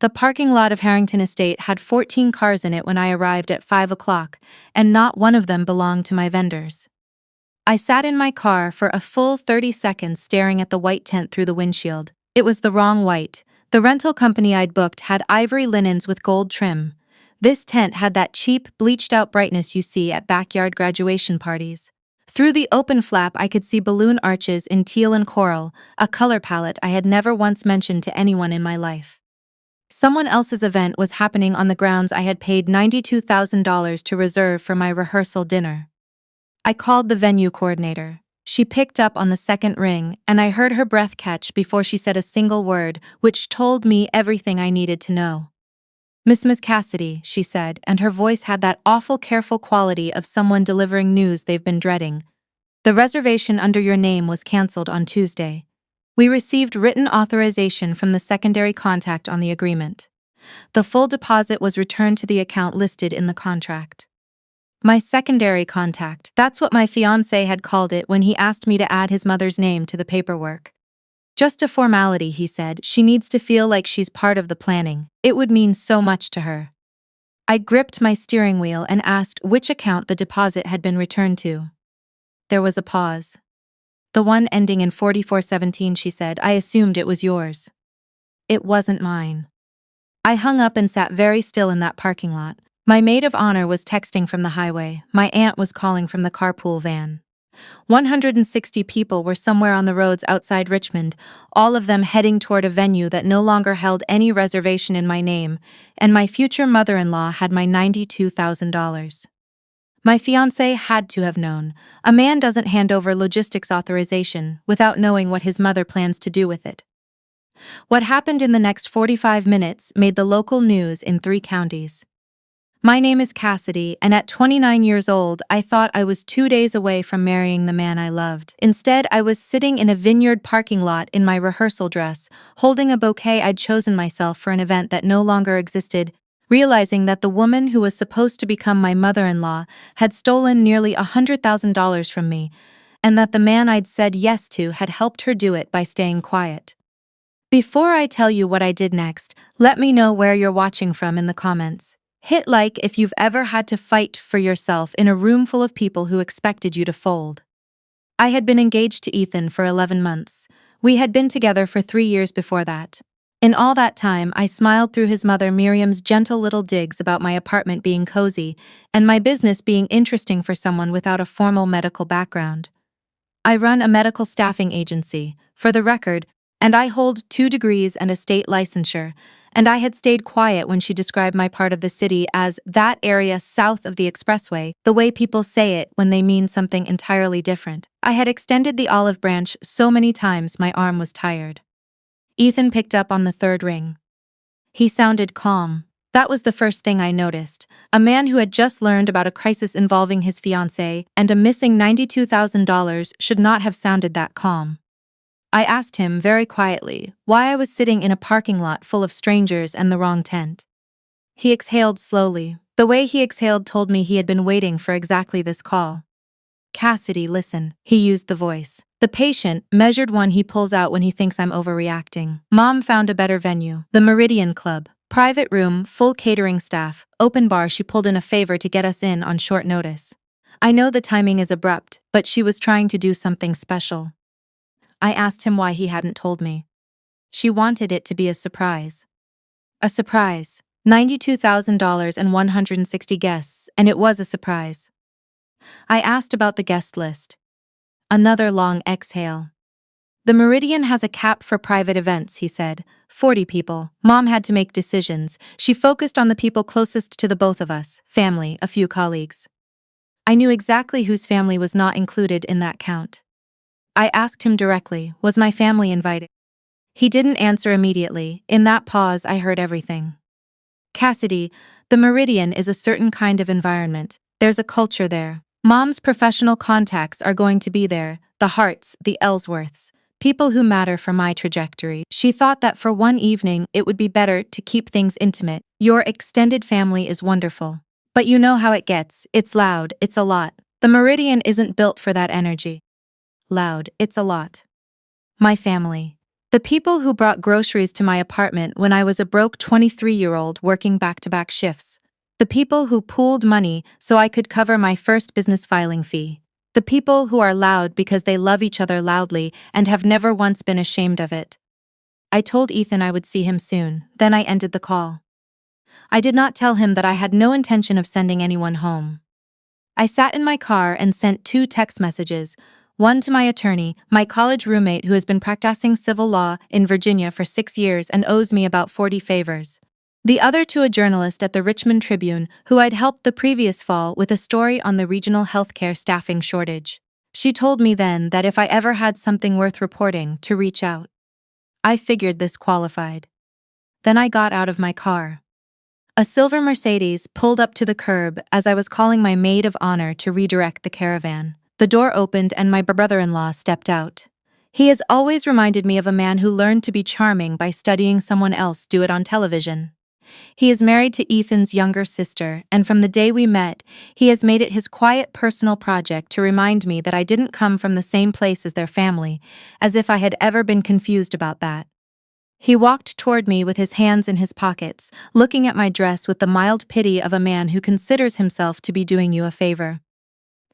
The parking lot of Harrington Estate had 14 cars in it when I arrived at 5 o'clock, and not one of them belonged to my vendors. I sat in my car for a full 30 seconds staring at the white tent through the windshield. It was the wrong white. The rental company I'd booked had ivory linens with gold trim. This tent had that cheap, bleached-out brightness you see at backyard graduation parties. Through the open flap I could see balloon arches in teal and coral, a color palette I had never once mentioned to anyone in my life. Someone else's event was happening on the grounds I had paid $92,000 to reserve for my rehearsal dinner. I called the venue coordinator. She picked up on the second ring, and I heard her breath catch before she said a single word, which told me everything I needed to know. Miss Cassidy, she said, and her voice had that awful careful quality of someone delivering news they've been dreading. The reservation under your name was cancelled on Tuesday. We received written authorization from the secondary contact on the agreement. The full deposit was returned to the account listed in the contract. My secondary contact, that's what my fiancé had called it when he asked me to add his mother's name to the paperwork. Just a formality, he said. She needs to feel like she's part of the planning. It would mean so much to her. I gripped my steering wheel and asked which account the deposit had been returned to. There was a pause. The one ending in 4417, she said. I assumed it was yours. It wasn't mine. I hung up and sat very still in that parking lot. My maid of honor was texting from the highway. My aunt was calling from the carpool van. 160 people were somewhere on the roads outside Richmond, all of them heading toward a venue that no longer held any reservation in my name, and my future mother-in-law had my $92,000. My fiancé had to have known. A man doesn't hand over logistics authorization without knowing what his mother plans to do with it. What happened in the next 45 minutes made the local news in 3 counties. My name is Cassidy, and at 29 years old, I thought I was 2 days away from marrying the man I loved. Instead, I was sitting in a vineyard parking lot in my rehearsal dress, holding a bouquet I'd chosen myself for an event that no longer existed, realizing that the woman who was supposed to become my mother-in-law had stolen nearly $100,000 from me, and that the man I'd said yes to had helped her do it by staying quiet. Before I tell you what I did next, let me know where you're watching from in the comments. Hit like if you've ever had to fight for yourself in a room full of people who expected you to fold. I had been engaged to Ethan for 11 months. We had been together for 3 years before that. In all that time, I smiled through his mother Miriam's gentle little digs about my apartment being cozy and my business being interesting for someone without a formal medical background. I run a medical staffing agency, for the record, and I hold 2 degrees and a state licensure, and I had stayed quiet when she described my part of the city as that area south of the expressway, the way people say it when they mean something entirely different. I had extended the olive branch so many times my arm was tired. Ethan picked up on the 3rd ring. He sounded calm. That was the first thing I noticed. A man who had just learned about a crisis involving his fiancée and a missing $92,000 should not have sounded that calm. I asked him, very quietly, why I was sitting in a parking lot full of strangers and the wrong tent. He exhaled slowly. The way he exhaled told me he had been waiting for exactly this call. Cassidy, listen. He used the voice. The patient, measured one he pulls out when he thinks I'm overreacting. Mom found a better venue. The Meridian Club. Private room, full catering staff, open bar. She pulled in a favor to get us in on short notice. I know the timing is abrupt, but she was trying to do something special. I asked him why he hadn't told me. She wanted it to be a surprise. A surprise. $92,000 and 160 guests, and it was a surprise. I asked about the guest list. Another long exhale. The Meridian has a cap for private events, he said. 40 people. Mom had to make decisions. She focused on the people closest to the both of us, family, a few colleagues. I knew exactly whose family was not included in that count. I asked him directly, was my family invited? He didn't answer immediately. In that pause, I heard everything. Cassidy, the Meridian is a certain kind of environment. There's a culture there. Mom's professional contacts are going to be there, the Harts, the Ellsworths, people who matter for my trajectory. She thought that for one evening, it would be better to keep things intimate. Your extended family is wonderful. But you know how it gets. It's loud, it's a lot. The Meridian isn't built for that energy. Loud, it's a lot. My family. The people who brought groceries to my apartment when I was a broke 23-year-old working back-to-back shifts. The people who pooled money so I could cover my first business filing fee. The people who are loud because they love each other loudly and have never once been ashamed of it. I told Ethan I would see him soon, then I ended the call. I did not tell him that I had no intention of sending anyone home. I sat in my car and sent 2 text messages, one to my attorney, my college roommate who has been practicing civil law in Virginia for 6 years and owes me about 40 favors. The other to a journalist at the Richmond Tribune who I'd helped the previous fall with a story on the regional healthcare staffing shortage. She told me then that if I ever had something worth reporting, to reach out. I figured this qualified. Then I got out of my car. A silver Mercedes pulled up to the curb as I was calling my maid of honor to redirect the caravan. The door opened and my brother-in-law stepped out. He has always reminded me of a man who learned to be charming by studying someone else do it on television. He is married to Ethan's younger sister, and from the day we met, he has made it his quiet personal project to remind me that I didn't come from the same place as their family, as if I had ever been confused about that. He walked toward me with his hands in his pockets, looking at my dress with the mild pity of a man who considers himself to be doing you a favor.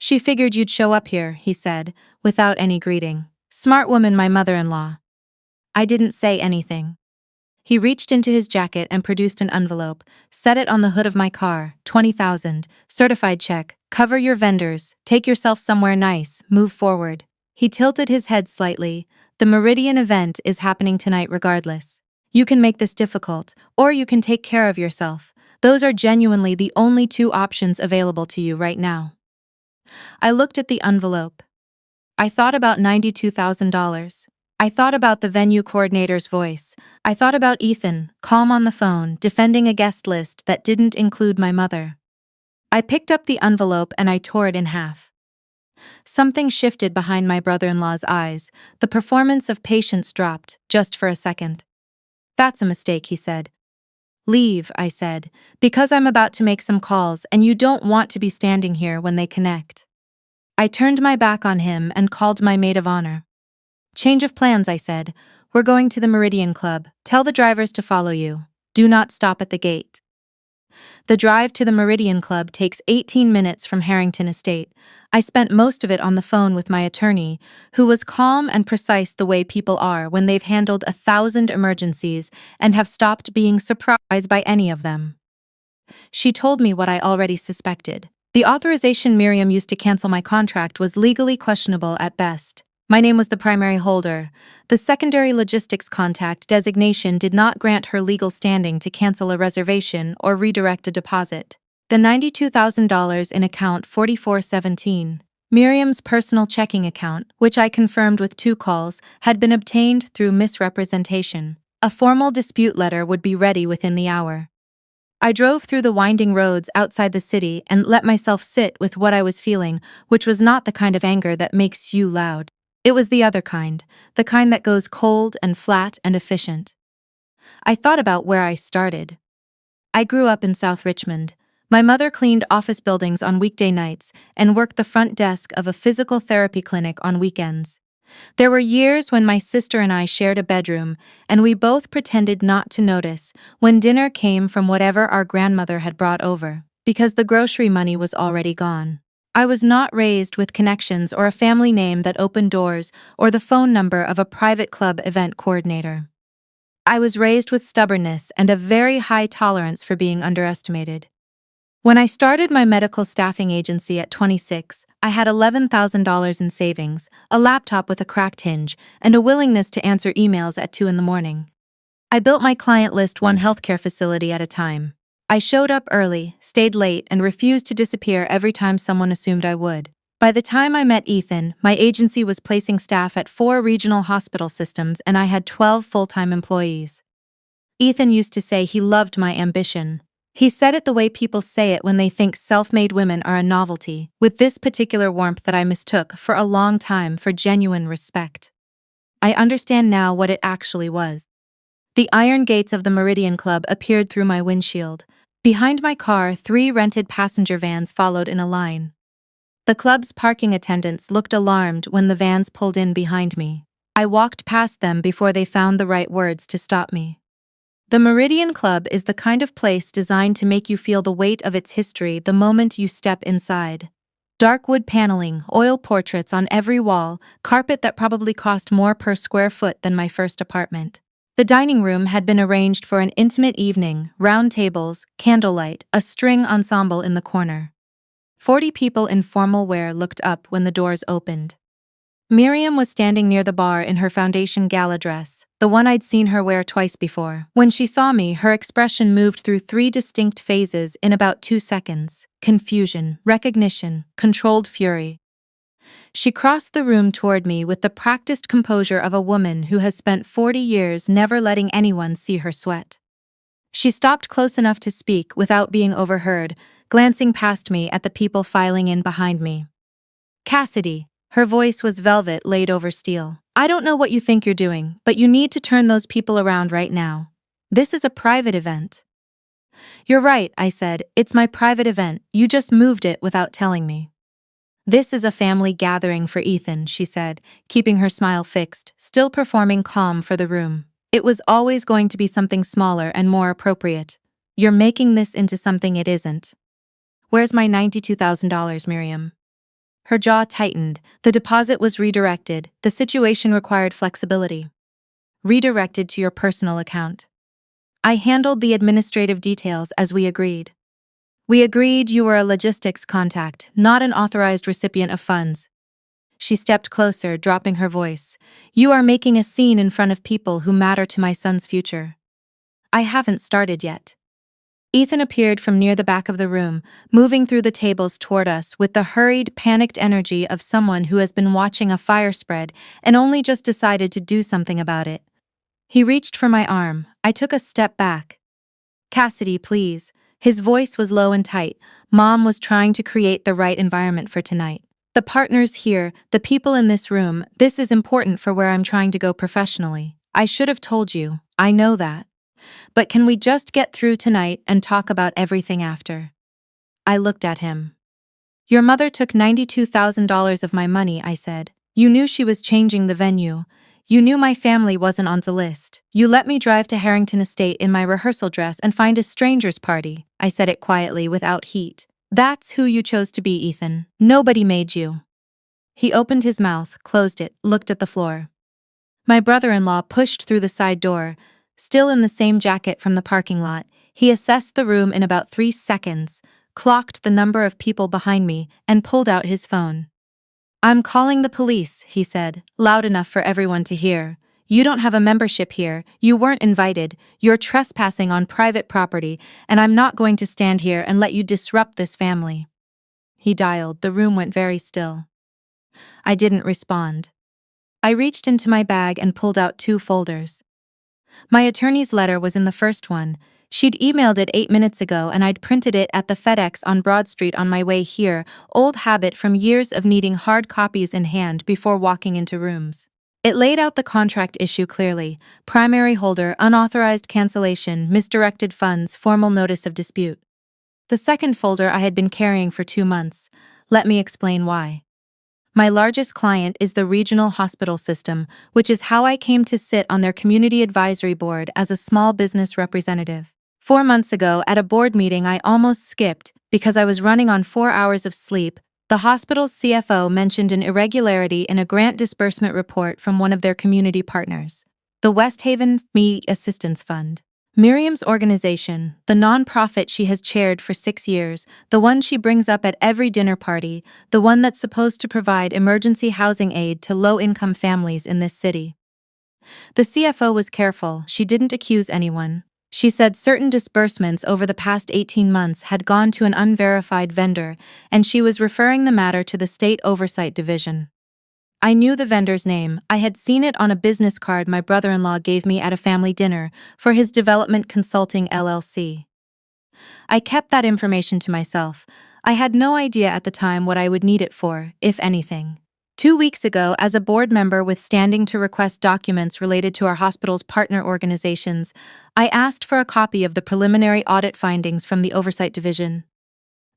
"She figured you'd show up here," he said, without any greeting. "Smart woman, my mother-in-law." I didn't say anything. He reached into his jacket and produced an envelope, set it on the hood of my car, 20,000, certified check, cover your vendors, take yourself somewhere nice, move forward. He tilted his head slightly. The Meridian event is happening tonight regardless. You can make this difficult, or you can take care of yourself. Those are genuinely the only 2 options available to you right now. I looked at the envelope. I thought about $92,000. I thought about the venue coordinator's voice. I thought about Ethan, calm on the phone, defending a guest list that didn't include my mother. I picked up the envelope and I tore it in half. Something shifted behind my brother-in-law's eyes. The performance of patience dropped, just for a second. "That's a mistake," he said. "Leave," I said, "because I'm about to make some calls and you don't want to be standing here when they connect." I turned my back on him and called my maid of honor. "Change of plans," I said. "We're going to the Meridian Club. Tell the drivers to follow you. Do not stop at the gate." The drive to the Meridian Club takes 18 minutes from Harrington Estate. I spent most of it on the phone with my attorney, who was calm and precise the way people are when they've handled 1,000 emergencies and have stopped being surprised by any of them. She told me what I already suspected. The authorization Miriam used to cancel my contract was legally questionable at best. My name was the primary holder. The secondary logistics contact designation did not grant her legal standing to cancel a reservation or redirect a deposit. The $92,000 in account 4417, Miriam's personal checking account, which I confirmed with 2 calls, had been obtained through misrepresentation. A formal dispute letter would be ready within the hour. I drove through the winding roads outside the city and let myself sit with what I was feeling, which was not the kind of anger that makes you loud. It was the other kind, the kind that goes cold and flat and efficient. I thought about where I started. I grew up in South Richmond. My mother cleaned office buildings on weekday nights and worked the front desk of a physical therapy clinic on weekends. There were years when my sister and I shared a bedroom, and we both pretended not to notice when dinner came from whatever our grandmother had brought over, because the grocery money was already gone. I was not raised with connections or a family name that opened doors or the phone number of a private club event coordinator. I was raised with stubbornness and a very high tolerance for being underestimated. When I started my medical staffing agency at 26, I had $11,000 in savings, a laptop with a cracked hinge, and a willingness to answer emails at 2 in the morning. I built my client list one healthcare facility at a time. I showed up early, stayed late, and refused to disappear every time someone assumed I would. By the time I met Ethan, my agency was placing staff at 4 regional hospital systems and I had 12 full-time employees. Ethan used to say he loved my ambition. He said it the way people say it when they think self-made women are a novelty, with this particular warmth that I mistook for a long time for genuine respect. I understand now what it actually was. The iron gates of the Meridian Club appeared through my windshield. Behind my car, 3 rented passenger vans followed in a line. The club's parking attendants looked alarmed when the vans pulled in behind me. I walked past them before they found the right words to stop me. The Meridian Club is the kind of place designed to make you feel the weight of its history the moment you step inside. Dark wood paneling, oil portraits on every wall, carpet that probably cost more per square foot than my first apartment. The dining room had been arranged for an intimate evening, round tables, candlelight, a string ensemble in the corner. 40 people in formal wear looked up when the doors opened. Miriam was standing near the bar in her foundation gala dress, the one I'd seen her wear twice before. When she saw me, her expression moved through 3 distinct phases in about 2 seconds: confusion, recognition, controlled fury. She crossed the room toward me with the practiced composure of a woman who has spent 40 years never letting anyone see her sweat. She stopped close enough to speak without being overheard, glancing past me at the people filing in behind me. "Cassidy." Her voice was velvet laid over steel. "I don't know what you think you're doing, but you need to turn those people around right now. This is a private event." "You're right," I said. "It's my private event. You just moved it without telling me." "This is a family gathering for Ethan," she said, keeping her smile fixed, still performing calm for the room. "It was always going to be something smaller and more appropriate. You're making this into something it isn't." "Where's my $92,000, Miriam?" Her jaw tightened. The deposit was redirected. The situation required flexibility. "Redirected to your personal account." I handled the administrative details as we agreed. "We agreed you were a logistics contact, not an authorized recipient of funds." She stepped closer, dropping her voice. "You are making a scene in front of people who matter to my son's future." "I haven't started yet." Ethan appeared from near the back of the room, moving through the tables toward us with the hurried, panicked energy of someone who has been watching a fire spread and only just decided to do something about it. He reached for my arm. I took a step back. "Cassidy, please." His voice was low and tight. Mom was trying to create the right environment for tonight. "The partners here, the people in this room, this is important for where I'm trying to go professionally. I should have told you, I know that. But can we just get through tonight and talk about everything after?" I looked at him. "Your mother took $92,000 of my money," I said. "You knew she was changing the venue. You knew my family wasn't on the list. You let me drive to Harrington Estate in my rehearsal dress and find a stranger's party." I said it quietly, without heat. "That's who you chose to be, Ethan. Nobody made you." He opened his mouth, closed it, looked at the floor. My brother-in-law pushed through the side door. Still in the same jacket from the parking lot, he assessed the room in about 3 seconds, clocked the number of people behind me, and pulled out his phone. "I'm calling the police," he said, loud enough for everyone to hear. "You don't have a membership here, you weren't invited, you're trespassing on private property, and I'm not going to stand here and let you disrupt this family." He dialed. The room went very still. I didn't respond. I reached into my bag and pulled out 2 folders. My attorney's letter was in the first one. She'd emailed it 8 minutes ago and I'd printed it at the FedEx on Broad Street on my way here, old habit from years of needing hard copies in hand before walking into rooms. It laid out the contract issue clearly: primary holder, unauthorized cancellation, misdirected funds, formal notice of dispute. The second folder I had been carrying for 2 months. Let me explain why. My largest client is the regional hospital system, which is how I came to sit on their community advisory board as a small business representative. 4 months ago, at a board meeting I almost skipped because I was running on 4 hours of sleep, the hospital's CFO mentioned an irregularity in a grant disbursement report from one of their community partners, the West Haven Me Assistance Fund. Miriam's organization, the nonprofit she has chaired for 6 years, the one she brings up at every dinner party, the one that's supposed to provide emergency housing aid to low-income families in this city. The CFO was careful. She didn't accuse anyone. She said certain disbursements over the past 18 months had gone to an unverified vendor, and she was referring the matter to the State Oversight Division. I knew the vendor's name. I had seen it on a business card my brother-in-law gave me at a family dinner for his Development Consulting LLC. I kept that information to myself. I had no idea at the time what I would need it for, if anything. 2 weeks ago, as a board member with standing to request documents related to our hospital's partner organizations, I asked for a copy of the preliminary audit findings from the Oversight Division.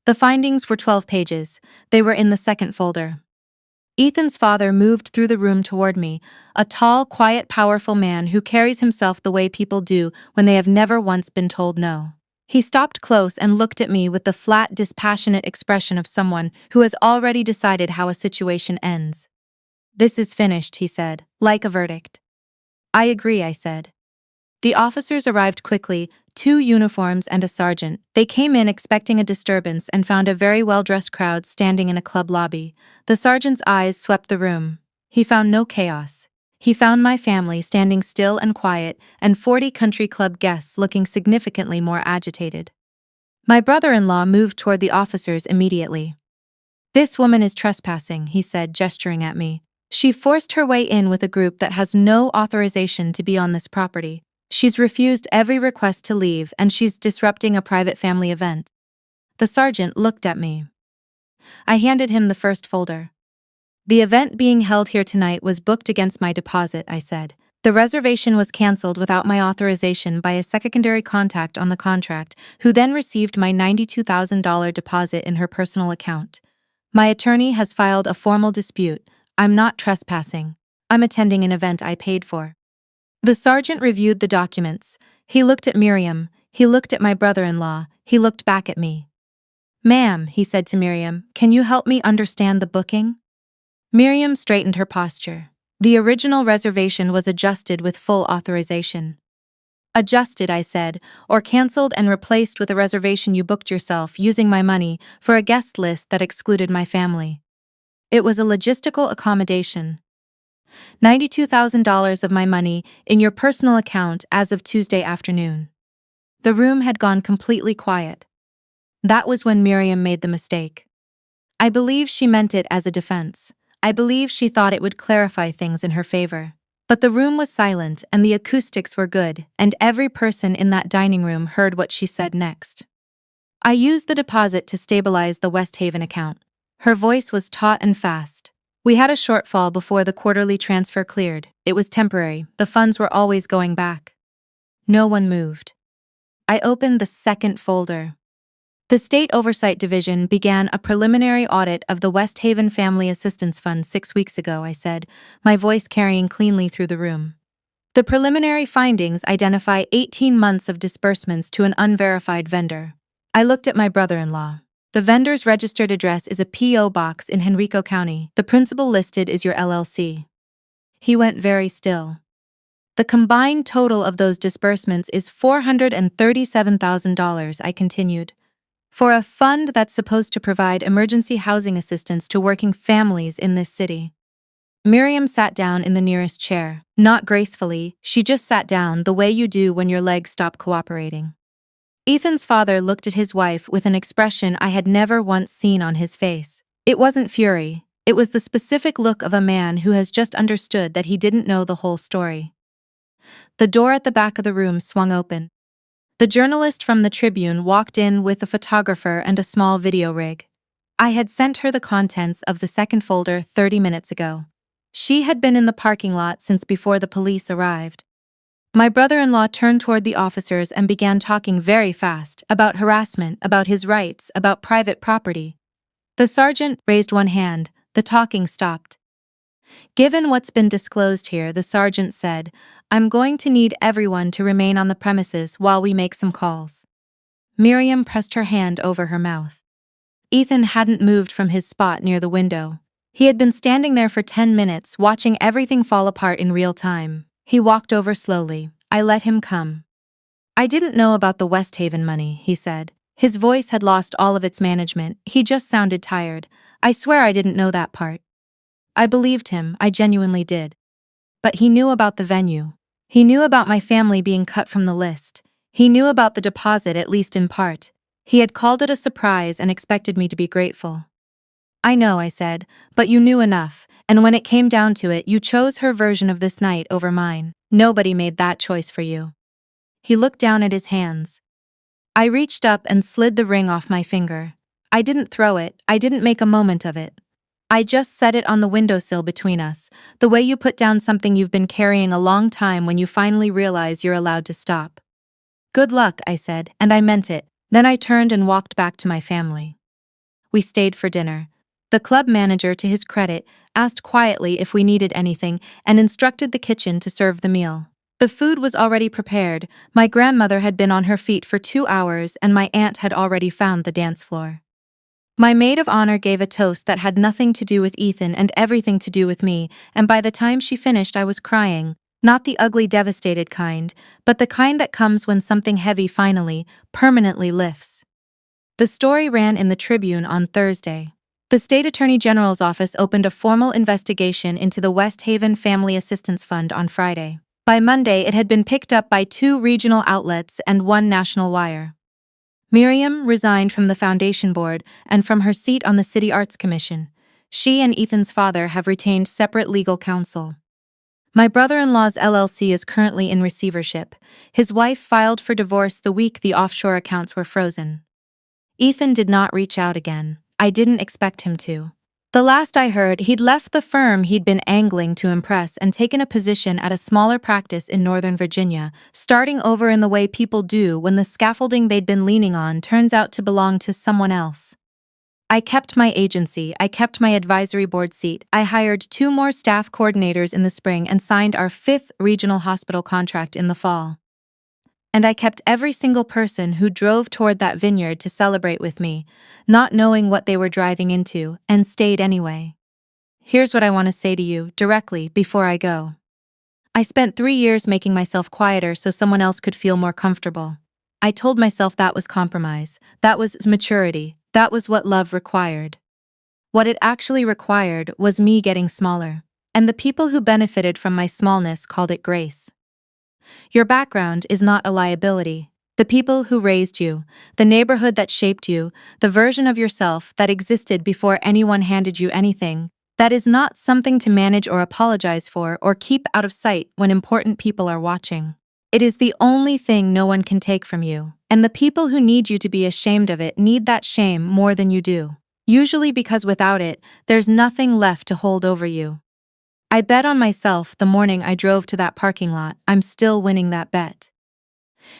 The findings were 12 pages. They were in the second folder. Ethan's father moved through the room toward me, a tall, quiet, powerful man who carries himself the way people do when they have never once been told no. He stopped close and looked at me with the flat, dispassionate expression of someone who has already decided how a situation ends. "This is finished," he said, like a verdict. "I agree," I said. The officers arrived quickly, 2 uniforms and a sergeant. They came in expecting a disturbance and found a very well-dressed crowd standing in a club lobby. The sergeant's eyes swept the room. He found no chaos. He found my family standing still and quiet, and 40 country club guests looking significantly more agitated. My brother-in-law moved toward the officers immediately. "This woman is trespassing," he said, gesturing at me. "She forced her way in with a group that has no authorization to be on this property. She's refused every request to leave, and she's disrupting a private family event." The sergeant looked at me. I handed him the first folder. "The event being held here tonight was booked against my deposit," I said. "The reservation was cancelled without my authorization by a secondary contact on the contract, who then received my $92,000 deposit in her personal account. My attorney has filed a formal dispute. I'm not trespassing. I'm attending an event I paid for." The sergeant reviewed the documents. He looked at Miriam. He looked at my brother-in-law. He looked back at me. "Ma'am," he said to Miriam, "can you help me understand the booking?" Miriam straightened her posture. "The original reservation was adjusted with full authorization." "Adjusted," I said, "or cancelled and replaced with a reservation you booked yourself using my money for a guest list that excluded my family. It was a logistical accommodation. $92,000 of my money in your personal account as of Tuesday afternoon." The room had gone completely quiet. That was when Miriam made the mistake. I believe she meant it as a defense. I believe she thought it would clarify things in her favor. But the room was silent and the acoustics were good, and every person in that dining room heard what she said next. "I used the deposit to stabilize the West Haven account." Her voice was taut and fast. "We had a shortfall before the quarterly transfer cleared. It was temporary. The funds were always going back." No one moved. I opened the second folder. "The State Oversight Division began a preliminary audit of the West Haven Family Assistance Fund 6 weeks ago," I said, my voice carrying cleanly through the room. "The preliminary findings identify 18 months of disbursements to an unverified vendor." I looked at my brother-in-law. "The vendor's registered address is a P.O. box in Henrico County. The principal listed is your LLC." He went very still. "The combined total of those disbursements is $437,000, I continued. "For a fund that's supposed to provide emergency housing assistance to working families in this city." Miriam sat down in the nearest chair. Not gracefully, she just sat down the way you do when your legs stop cooperating. Ethan's father looked at his wife with an expression I had never once seen on his face. It wasn't fury. It was the specific look of a man who has just understood that he didn't know the whole story. The door at the back of the room swung open. The journalist from the Tribune walked in with a photographer and a small video rig. I had sent her the contents of the second folder 30 minutes ago. She had been in the parking lot since before the police arrived. My brother-in-law turned toward the officers and began talking very fast about harassment, about his rights, about private property. The sergeant raised one hand. The talking stopped. "Given what's been disclosed here," the sergeant said, "I'm going to need everyone to remain on the premises while we make some calls." Miriam pressed her hand over her mouth. Ethan hadn't moved from his spot near the window. He had been standing there for 10 minutes, watching everything fall apart in real time. He walked over slowly. I let him come. "I didn't know about the West Haven money," he said. His voice had lost all of its management. He just sounded tired. "I swear I didn't know that part." I believed him, I genuinely did. But he knew about the venue. He knew about my family being cut from the list. He knew about the deposit, at least in part. He had called it a surprise and expected me to be grateful. "I know," I said, "but you knew enough, and when it came down to it, you chose her version of this night over mine. Nobody made that choice for you." He looked down at his hands. I reached up and slid the ring off my finger. I didn't throw it, I didn't make a moment of it. I just set it on the windowsill between us, the way you put down something you've been carrying a long time when you finally realize you're allowed to stop. "Good luck," I said, and I meant it. Then I turned and walked back to my family. We stayed for dinner. The club manager, to his credit, asked quietly if we needed anything and instructed the kitchen to serve the meal. The food was already prepared, my grandmother had been on her feet for 2 hours, and my aunt had already found the dance floor. My maid of honor gave a toast that had nothing to do with Ethan and everything to do with me, and by the time she finished I was crying, not the ugly devastated kind, but the kind that comes when something heavy finally, permanently lifts. The story ran in the Tribune on Thursday. The State Attorney General's office opened a formal investigation into the West Haven Family Assistance Fund on Friday. By Monday, it had been picked up by 2 regional outlets and 1 national wire. Miriam resigned from the foundation board and from her seat on the City Arts Commission. She and Ethan's father have retained separate legal counsel. My brother-in-law's LLC is currently in receivership. His wife filed for divorce the week the offshore accounts were frozen. Ethan did not reach out again. I didn't expect him to. The last I heard, he'd left the firm he'd been angling to impress and taken a position at a smaller practice in Northern Virginia, starting over in the way people do when the scaffolding they'd been leaning on turns out to belong to someone else. I kept my agency, I kept my advisory board seat, I hired 2 more staff coordinators in the spring and signed our 5th regional hospital contract in the fall. And I kept every single person who drove toward that vineyard to celebrate with me, not knowing what they were driving into, and stayed anyway. Here's what I want to say to you, directly, before I go. I spent 3 years making myself quieter so someone else could feel more comfortable. I told myself that was compromise, that was maturity, that was what love required. What it actually required was me getting smaller, and the people who benefited from my smallness called it grace. Your background is not a liability. The people who raised you, the neighborhood that shaped you, the version of yourself that existed before anyone handed you anything, that is not something to manage or apologize for or keep out of sight when important people are watching. It is the only thing no one can take from you, and the people who need you to be ashamed of it need that shame more than you do. Usually because without it, there's nothing left to hold over you. I bet on myself the morning I drove to that parking lot. I'm still winning that bet.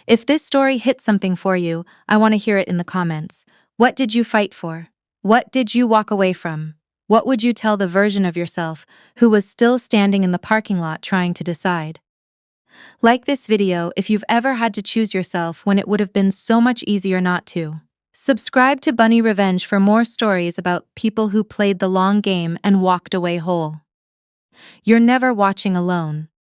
If this story hit something for you, I want to hear it in the comments. What did you fight for? What did you walk away from? What would you tell the version of yourself who was still standing in the parking lot trying to decide? Like this video if you've ever had to choose yourself when it would have been so much easier not to. Subscribe to Bunny Revenge for more stories about people who played the long game and walked away whole. You're never watching alone.